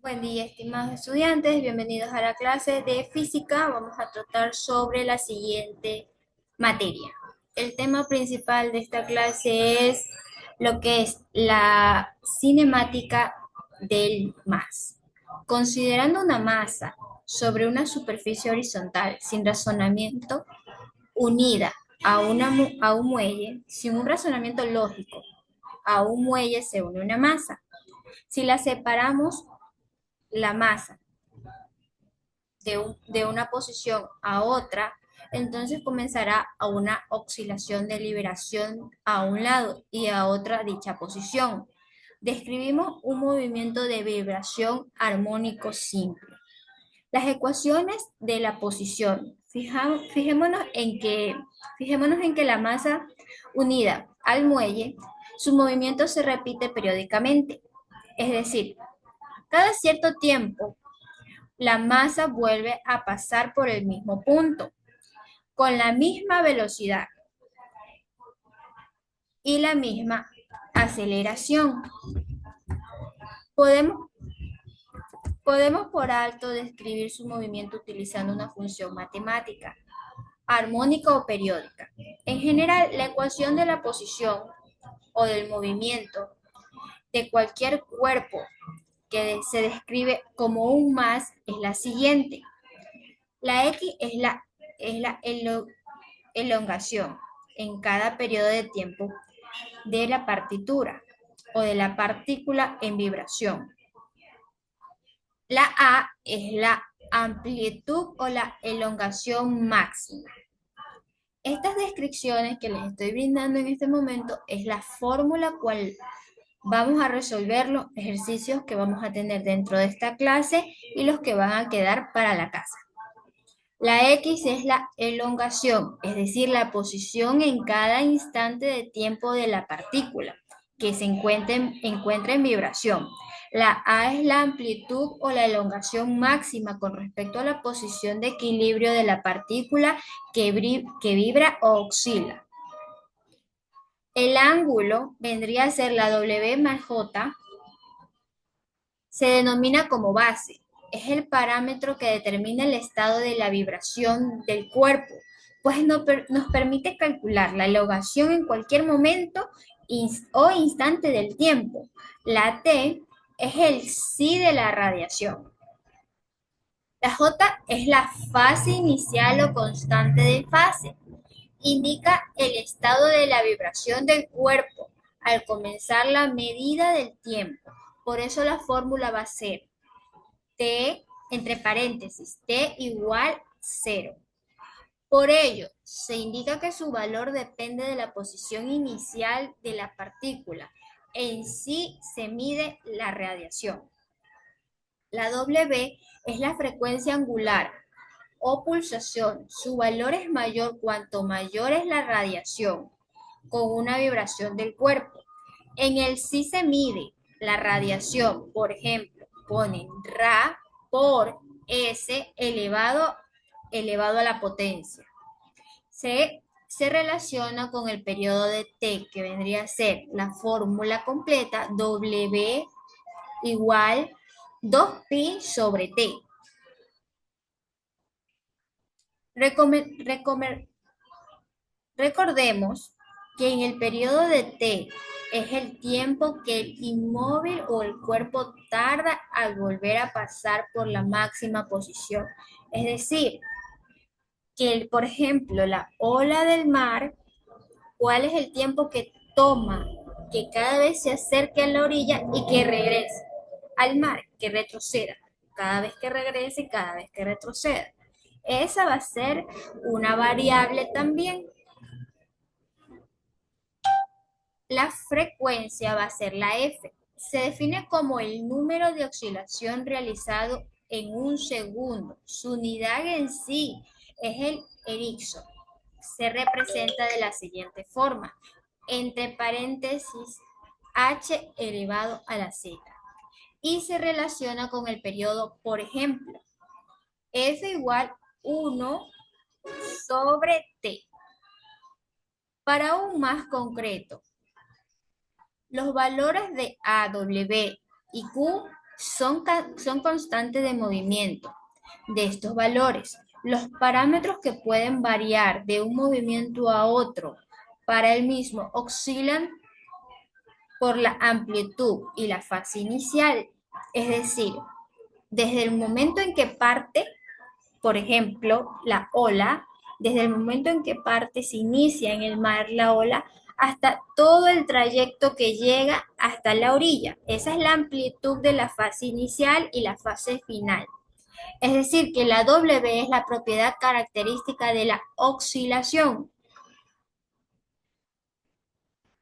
Buen día, estimados estudiantes. Bienvenidos a la clase de física. Vamos a tratar sobre la siguiente materia. El tema principal de esta clase es lo que es la cinemática del MAS. Considerando una masa sobre una superficie horizontal sin razonamiento unida a un muelle, sin un razonamiento lógico, a un muelle se une una masa. Si la separamos la masa de una posición a otra, entonces comenzará a una oscilación de liberación a un lado y a otra dicha posición. Describimos un movimiento de vibración armónico simple. Las ecuaciones de la posición. Fijémonos en que la masa unida al muelle, su movimiento se repite periódicamente. Es decir, cada cierto tiempo la masa vuelve a pasar por el mismo punto, con la misma velocidad y la misma aceleración. Podemos, podemos por alto describir su movimiento utilizando una función matemática, armónica o periódica. En general, la ecuación de la posición o del movimiento de cualquier cuerpo que se describe como un más es la siguiente. La X es la elongación en cada periodo de tiempo de la partitura o de la partícula en vibración. La A es la amplitud o la elongación máxima. Estas descripciones que les estoy brindando en este momento es la fórmula cual vamos a resolver los ejercicios que vamos a tener dentro de esta clase y los que van a quedar para la casa. La X es la elongación, es decir, la posición en cada instante de tiempo de la partícula que se encuentra en vibración. La A es la amplitud o la elongación máxima con respecto a la posición de equilibrio de la partícula que vibra o oscila. El ángulo vendría a ser la W más J, se denomina como base. Es el parámetro que determina el estado de la vibración del cuerpo, pues nos permite calcular la elongación en cualquier momento o instante del tiempo. La T es el psi de la radiación. La J es la fase inicial o constante de fase. Indica el estado de la vibración del cuerpo al comenzar la medida del tiempo. Por eso la fórmula va a ser T, entre paréntesis, T igual 0. Por ello, se indica que su valor depende de la posición inicial de la partícula. En sí se mide la radiación. La W es la frecuencia angular o pulsación. Su valor es mayor cuanto mayor es la radiación con una vibración del cuerpo. En el sí se mide la radiación, por ejemplo, ponen Ra por S elevado a la potencia. Se relaciona con el periodo de T, que vendría a ser la fórmula completa W igual 2pi sobre T. Recordemos que en el periodo de T es el tiempo que el inmóvil o el cuerpo tarda al volver a pasar por la máxima posición. Es decir, que, por ejemplo, la ola del mar, ¿cuál es el tiempo que toma que cada vez se acerque a la orilla y que regrese al mar, que retroceda? Cada vez que regrese, cada vez que retroceda. Esa va a ser una variable también. La frecuencia va a ser la F. Se define como el número de oscilación realizado en un segundo. Su unidad en sí es el Ericsson. Se representa de la siguiente forma, entre paréntesis h elevado a la z. Y se relaciona con el periodo, por ejemplo, F igual 1 sobre T. Para un más concreto, los valores de A, W y Q son constantes de movimiento de estos valores. Los parámetros que pueden variar de un movimiento a otro para el mismo oscilan por la amplitud y la fase inicial, es decir, desde el momento en que parte, por ejemplo, la ola, desde el momento en que parte, se inicia en el mar la ola, hasta todo el trayecto que llega hasta la orilla. Esa es la amplitud de la fase inicial y la fase final. Es decir, que la W es la propiedad característica de la oscilación.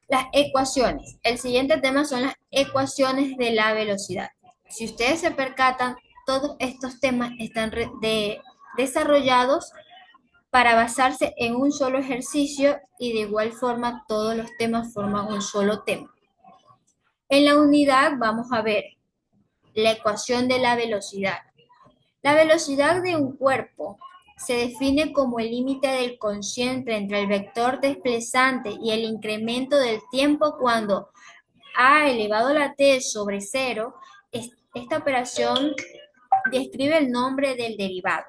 Las ecuaciones. El siguiente tema son las ecuaciones de la velocidad. Si ustedes se percatan, todos estos temas están desarrollados para basarse en un solo ejercicio y de igual forma todos los temas forman un solo tema. En la unidad vamos a ver la ecuación de la velocidad. La velocidad de un cuerpo se define como el límite del cociente entre el vector desplazante y el incremento del tiempo cuando a elevado a la t sobre cero. Esta operación describe el nombre del derivado.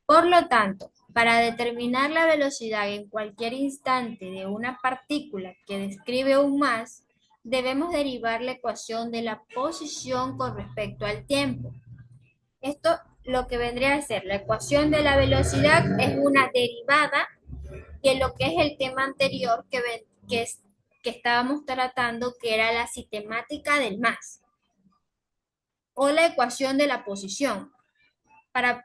Por lo tanto, para determinar la velocidad en cualquier instante de una partícula que describe un más, debemos derivar la ecuación de la posición con respecto al tiempo. Esto lo que vendría a ser la ecuación de la velocidad es una derivada de lo que es el tema anterior que estábamos tratando, que era la sistemática del más, o la ecuación de la posición.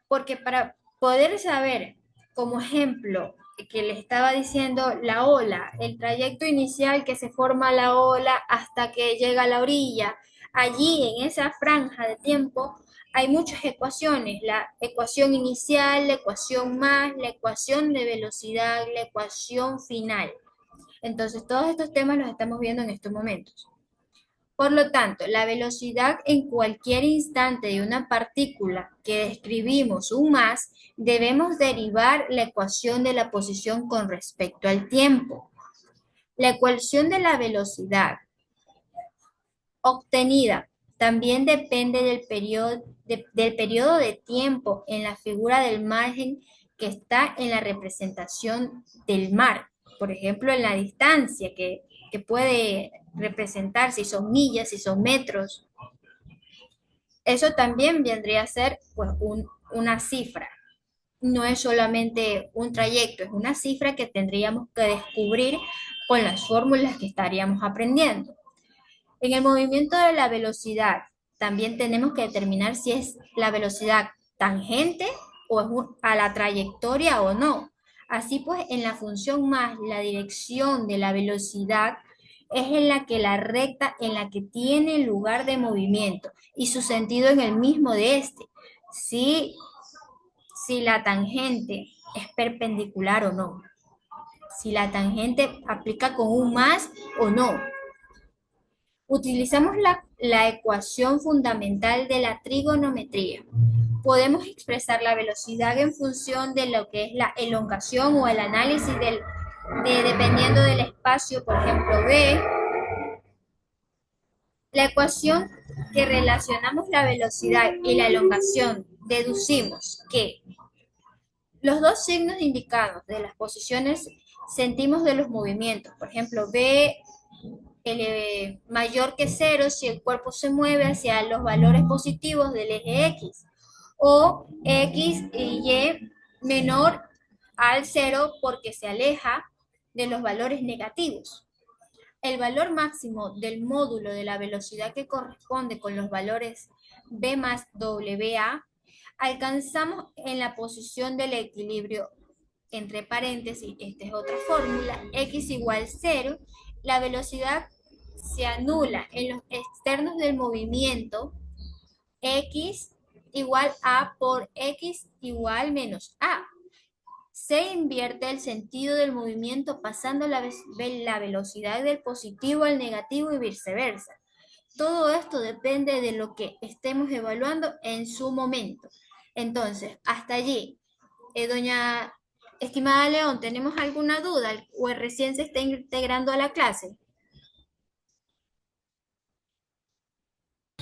Porque para poder saber, como ejemplo, que le estaba diciendo la ola, el trayecto inicial que se forma la ola hasta que llega a la orilla, allí en esa franja de tiempo hay muchas ecuaciones, la ecuación inicial, la ecuación más, la ecuación de velocidad, la ecuación final. Entonces, todos estos temas los estamos viendo en estos momentos. Por lo tanto, la velocidad en cualquier instante de una partícula que describimos un más, debemos derivar la ecuación de la posición con respecto al tiempo. La ecuación de la velocidad obtenida también depende del periodo de tiempo en la figura del margen que está en la representación del mar. Por ejemplo, en la distancia que puede representar si son millas, si son metros. Eso también vendría a ser pues, una cifra. No es solamente un trayecto, es una cifra que tendríamos que descubrir con las fórmulas que estaríamos aprendiendo. En el movimiento de la velocidad, también tenemos que determinar si es la velocidad tangente o es a la trayectoria o no. Así pues, en la función más, la dirección de la velocidad es en la que la recta en la que tiene lugar de movimiento y su sentido en el mismo de este. Si, si la tangente es perpendicular o no. Si la tangente aplica con un más o no. Utilizamos la ecuación fundamental de la trigonometría. Podemos expresar la velocidad en función de lo que es la elongación o el análisis dependiendo del espacio, por ejemplo, B. La ecuación que relacionamos la velocidad y la elongación, deducimos que los dos signos indicados de las posiciones sentimos de los movimientos, por ejemplo, B mayor que cero si el cuerpo se mueve hacia los valores positivos del eje X, o X y Y menor al cero porque se aleja de los valores negativos. El valor máximo del módulo de la velocidad que corresponde con los valores B más WA alcanzamos en la posición del equilibrio, entre paréntesis, esta es otra fórmula, X igual 0, la velocidad se anula en los externos del movimiento, X igual A por X igual menos A. Se invierte el sentido del movimiento pasando la velocidad del positivo al negativo y viceversa. Todo esto depende de lo que estemos evaluando en su momento. Entonces, hasta allí, doña estimada León, ¿tenemos alguna duda o recién se está integrando a la clase?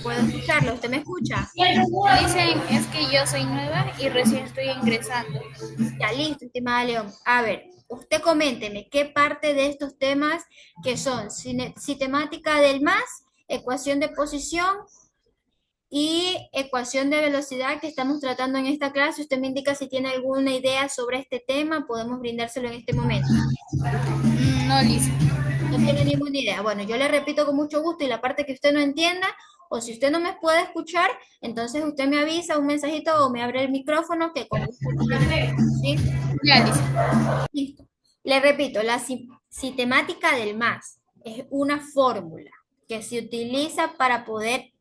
puedo escucharlo. ¿Usted me escucha? Dicen, es que yo soy nueva y recién estoy ingresando. Ya, listo, estimada León. A ver, usted coménteme, ¿qué parte de estos temas que son sistemática del más, ecuación de posición y ecuación de velocidad que estamos tratando en esta clase? Usted me indica si tiene alguna idea sobre este tema, podemos brindárselo en este momento. No, Lisa. No tiene ninguna idea. Bueno, yo le repito con mucho gusto y la parte que usted no entienda, o si usted no me puede escuchar, entonces usted me avisa un mensajito o me abre el micrófono que con gusto yo le explico, ¿sí? Ya, Lisa. Listo. Le repito, la sistemática del más es una fórmula que se utiliza para poder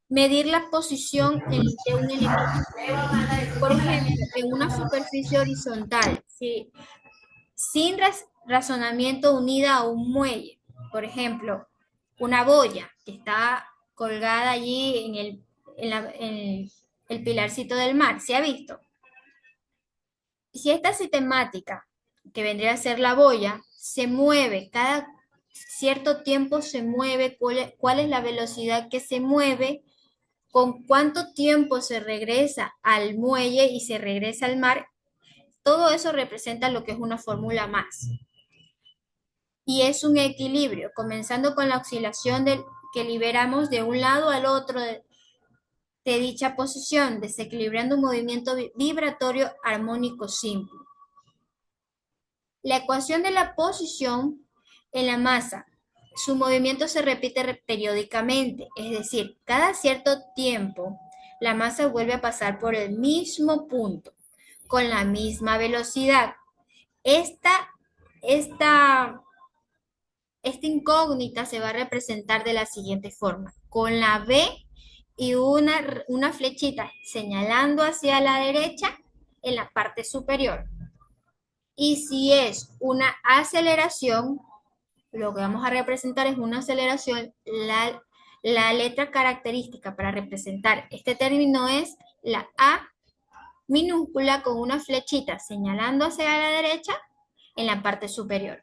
medir la posición de un elemento. Por ejemplo, en una superficie horizontal, ¿sí? Sin razonamiento unida a un muelle. Por ejemplo, una boya que está colgada allí en el pilarcito del mar. ¿Se ha visto? Si esta sistemática, que vendría a ser la boya, se mueve, cada cierto tiempo se mueve, cuál es la velocidad que se mueve, con cuánto tiempo se regresa al muelle y se regresa al mar, todo eso representa lo que es una fórmula más. Y es un equilibrio, comenzando con la oscilación que liberamos de un lado al otro de dicha posición, desequilibrando un movimiento vibratorio armónico simple. La ecuación de la posición en la masa, su movimiento se repite periódicamente, es decir, cada cierto tiempo la masa vuelve a pasar por el mismo punto, con la misma velocidad. Esta, esta Esta incógnita se va a representar de la siguiente forma, con la B y una flechita señalando hacia la derecha en la parte superior. Y si es una aceleración, lo que vamos a representar es una aceleración, la letra característica para representar este término es la A minúscula con una flechita señalando hacia la derecha en la parte superior.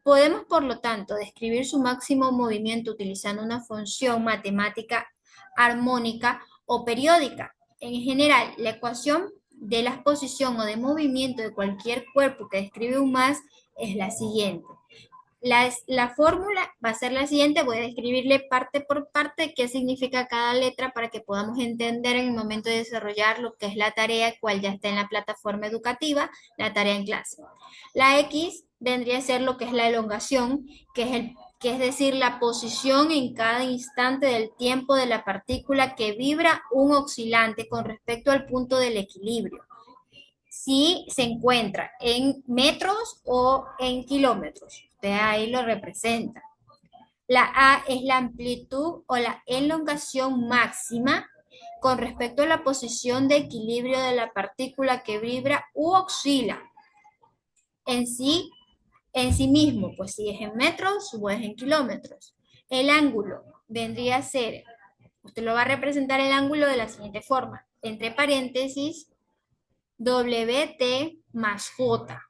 Podemos, por lo tanto, describir su máximo movimiento utilizando una función matemática armónica o periódica. En general, la ecuación de la posición o de movimiento de cualquier cuerpo que describe un más es la siguiente. La fórmula va a ser la siguiente, voy a describirle parte por parte qué significa cada letra para que podamos entender en el momento de desarrollar lo que es la tarea, cual ya está en la plataforma educativa, la tarea en clase. La X vendría a ser lo que es la elongación, que es decir, la posición en cada instante del tiempo de la partícula que vibra un oscilante con respecto al punto del equilibrio. Si se encuentra en metros o en kilómetros. Usted ahí lo representa. La A es la amplitud o la elongación máxima con respecto a la posición de equilibrio de la partícula que vibra u oscila en sí, en sí mismo, pues si es en metros o es en kilómetros. El ángulo vendría a ser, usted lo va a representar el ángulo de la siguiente forma, entre paréntesis, WT más J.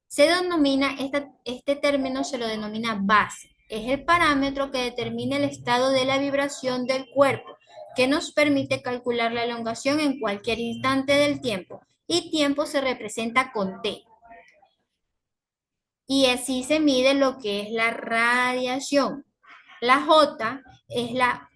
Se denomina, este término se lo denomina base. Es el parámetro que determina el estado de la vibración del cuerpo, que nos permite calcular la elongación en cualquier instante del tiempo. Y tiempo se representa con T. Y así se mide lo que es la radiación. La J es la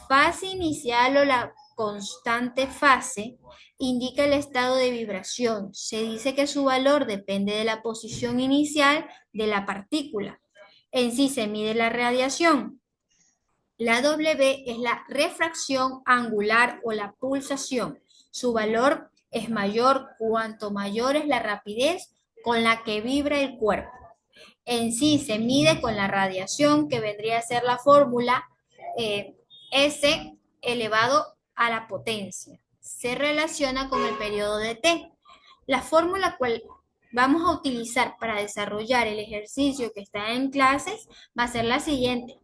fase inicial o la constante fase, indica el estado de vibración. Se dice que su valor depende de la posición inicial de la partícula. En sí se mide la radiación. La W es la refracción angular o la pulsación. Su valor es mayor cuanto mayor es la rapidez con la que vibra el cuerpo. En sí se mide con la radiación, que vendría a ser la fórmula S elevado a la potencia. Se relaciona con el periodo de T. La fórmula cual vamos a utilizar para desarrollar el ejercicio que está en clases va a ser la siguiente.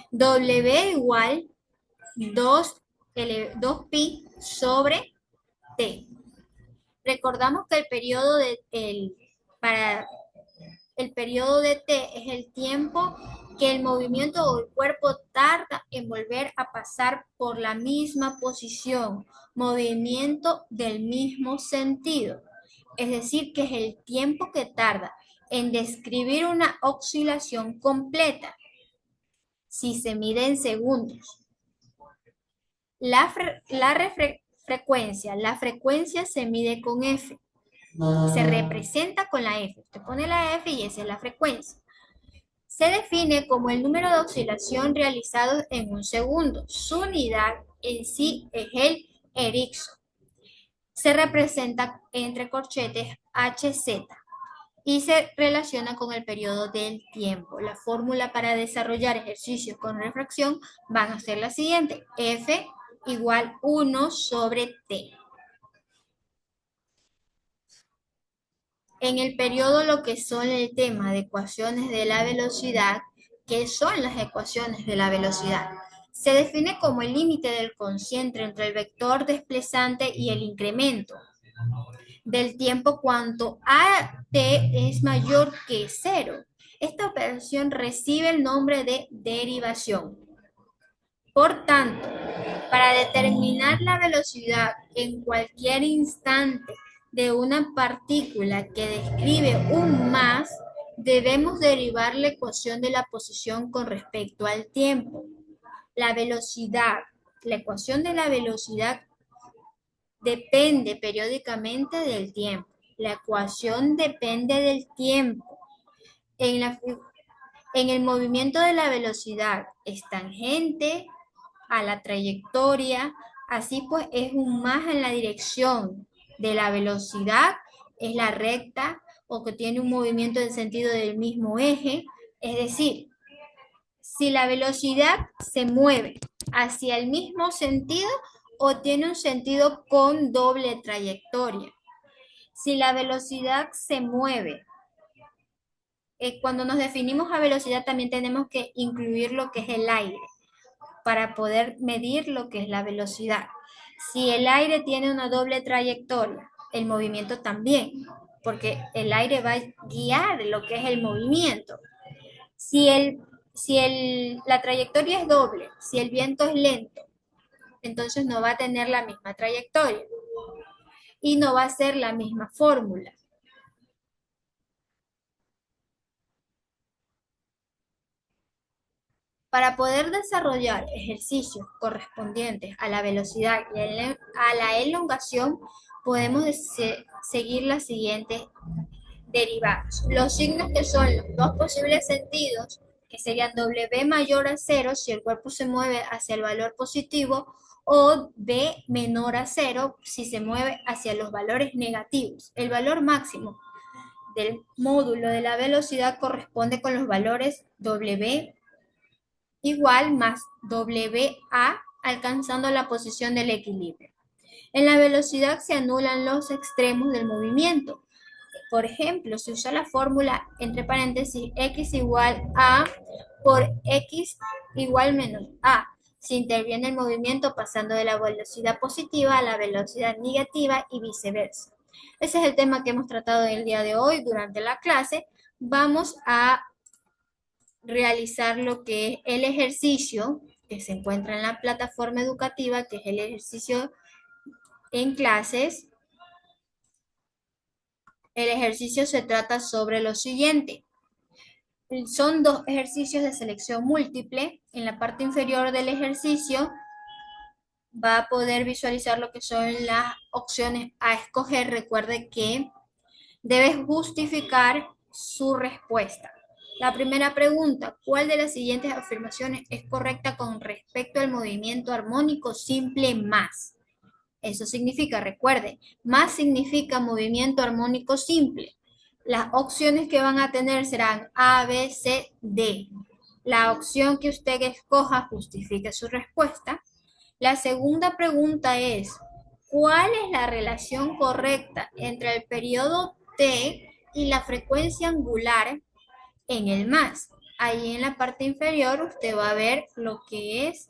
W igual 2pi sobre T. Recordamos que el periodo para el periodo de T es el tiempo que el movimiento o el cuerpo tarda en volver a pasar por la misma posición, movimiento del mismo sentido. Es decir, que es el tiempo que tarda en describir una oscilación completa, si se mide en segundos. La frecuencia se mide con F, se representa con la F. Usted pone la F y esa es la frecuencia. Se define como el número de oscilación realizados en un segundo. Su unidad en sí es el Ericsson. Se representa entre corchetes HZ y se relaciona con el periodo del tiempo. La fórmula para desarrollar ejercicios con refracción van a ser la siguiente: F igual 1 sobre T. En el periodo lo que son el tema de ecuaciones de la velocidad, ¿qué son las ecuaciones de la velocidad? Se define como el límite del cociente entre el vector desplazante y el incremento del tiempo cuando AT es mayor que cero. Esta operación recibe el nombre de derivación. Por tanto, para determinar la velocidad en cualquier instante de una partícula que describe un más, debemos derivar la ecuación de la posición con respecto al tiempo. La velocidad, la ecuación de la velocidad depende periódicamente del tiempo. La ecuación depende del tiempo. En el movimiento de la velocidad es tangente a la trayectoria, así pues es un más en la dirección de la velocidad, es la recta o que tiene un movimiento en sentido del mismo eje. Es decir, si la velocidad se mueve hacia el mismo sentido o tiene un sentido con doble trayectoria. Si la velocidad se mueve, cuando nos definimos a velocidad también tenemos que incluir lo que es el aire para poder medir lo que es la velocidad. Si el aire tiene una doble trayectoria, el movimiento también, porque el aire va a guiar lo que es el movimiento. La trayectoria es doble, si el viento es lento, entonces no va a tener la misma trayectoria y no va a ser la misma fórmula. Para poder desarrollar ejercicios correspondientes a la velocidad y a la elongación, podemos seguir las siguientes derivadas. Los signos que son los dos posibles sentidos, que serían W mayor a cero si el cuerpo se mueve hacia el valor positivo, o B menor a cero si se mueve hacia los valores negativos. El valor máximo del módulo de la velocidad corresponde con los valores W igual más WA, alcanzando la posición del equilibrio. En la velocidad se anulan los extremos del movimiento. Por ejemplo, se usa la fórmula entre paréntesis x igual a por x igual menos a. Se interviene el movimiento pasando de la velocidad positiva a la velocidad negativa y viceversa. Ese es el tema que hemos tratado el día de hoy durante la clase. Vamos a realizar lo que es el ejercicio que se encuentra en la plataforma educativa, que es el ejercicio en clases. El ejercicio se trata sobre lo siguiente. Son dos ejercicios de selección múltiple. En la parte inferior del ejercicio va a poder visualizar lo que son las opciones a escoger. Recuerde que debe justificar su respuesta. La primera pregunta: ¿cuál de las siguientes afirmaciones es correcta con respecto al movimiento armónico simple más? Eso significa, recuerde, más significa movimiento armónico simple. Las opciones que van a tener serán A, B, C, D. La opción que usted escoja justifique su respuesta. La segunda pregunta es: ¿cuál es la relación correcta entre el periodo T y la frecuencia angular en el más? Ahí en la parte inferior usted va a ver lo que es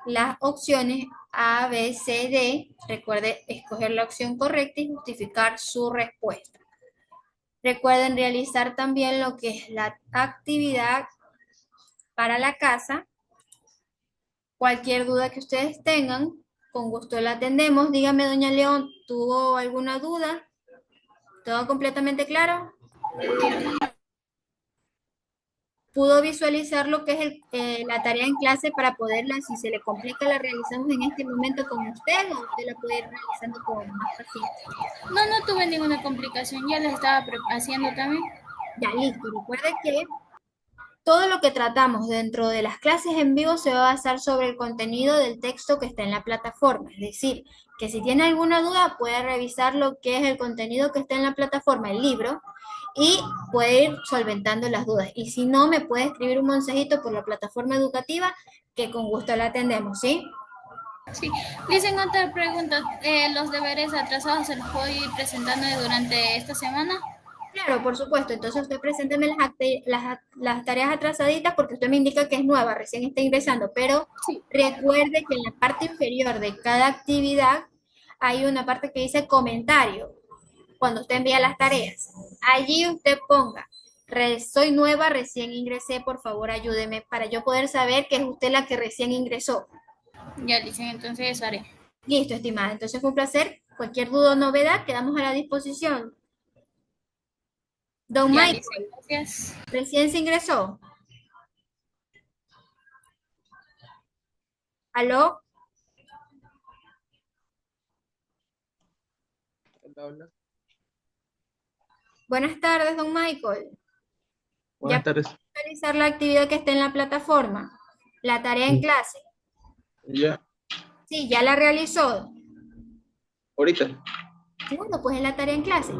las opciones A, B, C, D. Recuerde escoger la opción correcta y justificar su respuesta. Recuerden realizar también lo que es la actividad para la casa. Cualquier duda que ustedes tengan, con gusto la atendemos. Dígame, doña León, ¿tuvo alguna duda? ¿Todo completamente claro? ¿Pudo visualizar lo que es la tarea en clase para poderla, si se le complica, la realizamos en este momento con usted o usted la puede ir realizando con más paciencia? No, no tuve ninguna complicación, ya la estaba haciendo también. Ya, listo. Recuerde que todo lo que tratamos dentro de las clases en vivo se va a basar sobre el contenido del texto que está en la plataforma. Es decir, que si tiene alguna duda puede revisar lo que es el contenido que está en la plataforma, el libro, y puede ir solventando las dudas. Y si no, me puede escribir un mensajito por la plataforma educativa que con gusto la atendemos, ¿sí? Sí, dicen otra pregunta, ¿los deberes atrasados se los puedo ir presentando durante esta semana? Claro, por supuesto. Entonces usted presénteme las tareas atrasaditas porque usted me indica que es nueva, recién está ingresando, pero Sí. recuerde que en la parte inferior de cada actividad hay una parte que dice comentario, cuando usted envía las tareas. Allí usted ponga, soy nueva, recién ingresé, por favor ayúdeme para yo poder saber que es usted la que recién ingresó. Ya dicen, entonces eso haré. Listo, estimada. Entonces fue un placer. Cualquier duda o novedad, quedamos a la disposición. Don Ya Mike, dicen, gracias. recién se ingresó. ¿Aló? Hola, hola. Buenas tardes, don Michael. ¿Ya Buenas pudo tardes. realizar la actividad que está en la plataforma? La tarea en clase. Ya, Sí, ya la realizó. ahorita, Bueno, pues en la tarea en clase.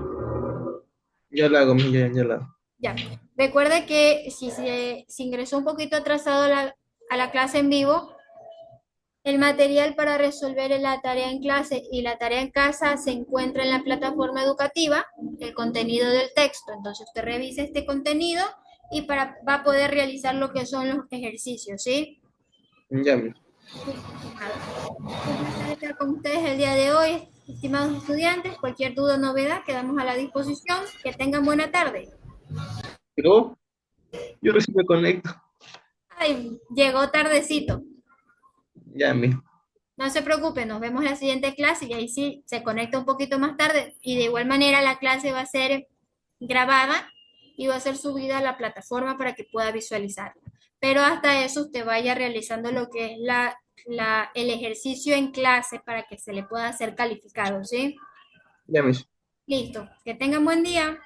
ya la hago, ya la hago. Ya. Recuerde que si se ingresó un poquito atrasado a la clase en vivo, el material para resolver la tarea en clase y la tarea en casa se encuentra en la plataforma educativa, el contenido del texto. Entonces usted revisa este contenido y va a poder realizar lo que son los ejercicios, ¿sí? Ya, mi. Listo, estimado. Un placer estar con ustedes el día de hoy, estimados estudiantes. Cualquier duda o novedad, quedamos a la disposición. Que tengan buena tarde. Pero yo recién me conecto. Ay, llegó tardecito. Ya, mi. No se preocupe, nos vemos en la siguiente clase y ahí sí se conecta un poquito más tarde. Y de igual manera la clase va a ser grabada y va a ser subida a la plataforma para que pueda visualizarla. Pero hasta eso usted vaya realizando lo que es el ejercicio en clase para que se le pueda hacer calificado, ¿sí? Ya, mi. Listo. Que tengan buen día.